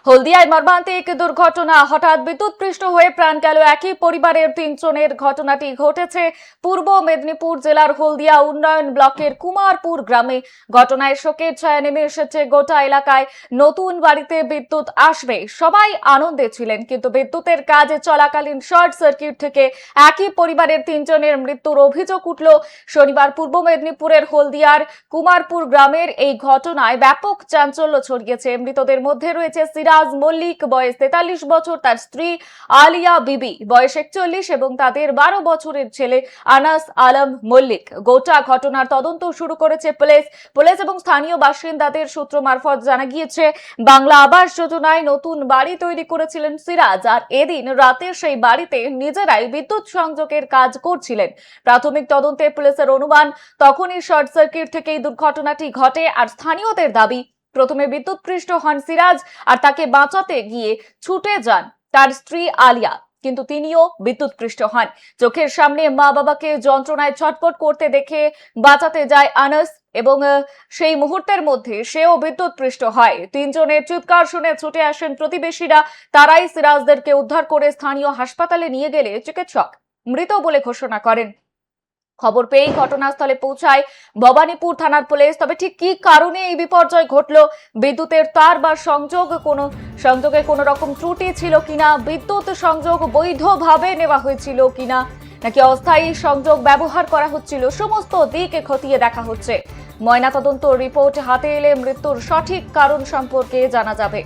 হলদিয়ায় মর্মান্তিক দুর্ঘটনা। হঠাৎ বিদ্যুৎপৃষ্ট হয়ে প্রাণ গেল একই পরিবারের 3 জনের। ঘটনাটি ঘটেছে পূর্ব মেদিনীপুর জেলার হলদিয়া উন্নয়ন ব্লকের কুমারপুর গ্রামে। ঘটনায় শোকের ছায়া নেমে এসেছে গোটা এলাকায়। নতুন বাড়িতে বিদ্যুৎ আসবে, সবাই আনন্দে ছিলেন, কিন্তু বিদ্যুতের কাজ চলাকালীন শর্ট সার্কিট থেকে একই পরিবারের 3 জনের মৃত্যুর অভিযোগ উঠল শনিবার পূর্ব মেদিনীপুরের হলদিয়ার কুমারপুর গ্রামের। এই ঘটনায় ব্যাপক চাঞ্চল্য ছড়িয়েছে। মৃতদের মধ্যে রয়েছে সিরাজ মল্লিক, বয়স 43 বছর, তার স্ত্রী আলিয়া বিবি, বয়স 41, এবং তাদের 12 বছরের ছেলে আনাস আলম মল্লিক। গোটা ঘটনার তদন্ত শুরু করেছে পুলিশ এবং স্থানীয় বাসিন্দাদের সূত্র মারফত জানা গিয়েছে, বাংলা আবাস যোজনায় নতুন বাড়ি তৈরি করেছিলেন সিরাজ, আর এদিন রাতে সেই বাড়িতে নিজেরাই বিদ্যুৎ সংযোগের কাজ করছিলেন। প্রাথমিক তদন্তে পুলিশের অনুমান তখনই শর্ট সার্কিট থেকেই দুর্ঘটনাটি ঘটে। আর স্থানীয়দের দাবি, প্রথমে বিদ্যুৎপৃষ্ট হন সিরাজ, আর তাকে বাঁচাতে গিয়ে ছুটে যান তার স্ত্রী আলিয়া, কিন্তু তিনিও বিদ্যুৎপৃষ্ট হন। চোখের সামনে মা বাবাকে যন্ত্রণায় ছটফট করতে দেখে বাঁচাতে যায় আনাস, এবং সেই মুহূর্তের মধ্যে সেও বিদ্যুৎপৃষ্ট হয়। 3 জনের চিৎকার শুনে ছুটে আসেন প্রতিবেশীরা। তারাই সিরাজদেরকে উদ্ধার করে স্থানীয় হাসপাতালে নিয়ে গেলে চিকিৎসক মৃত বলে ঘোষণা করেন। খবর পেয়ে ঘটনাস্থলে পৌঁছায় ভবানীপুর থানার পুলিশ। তবে ঠিক কি কারণে এই বিপর্যয় ঘটলো, বিদ্যুতের তার বা সংযোগে কোনো রকম ত্রুটি ছিল কিনা, বিদ্যুৎ সংযোগ বৈধভাবে নেওয়া হয়েছিল কিনা, নাকি অস্থায়ী সংযোগ ব্যবহার করা হচ্ছিল, সমস্ত দিক খতিয়ে দেখা হচ্ছে। ময়নাতদন্ত রিপোর্ট হাতে এলে মৃত্যুর সঠিক কারণ সম্পর্কে জানা যাবে।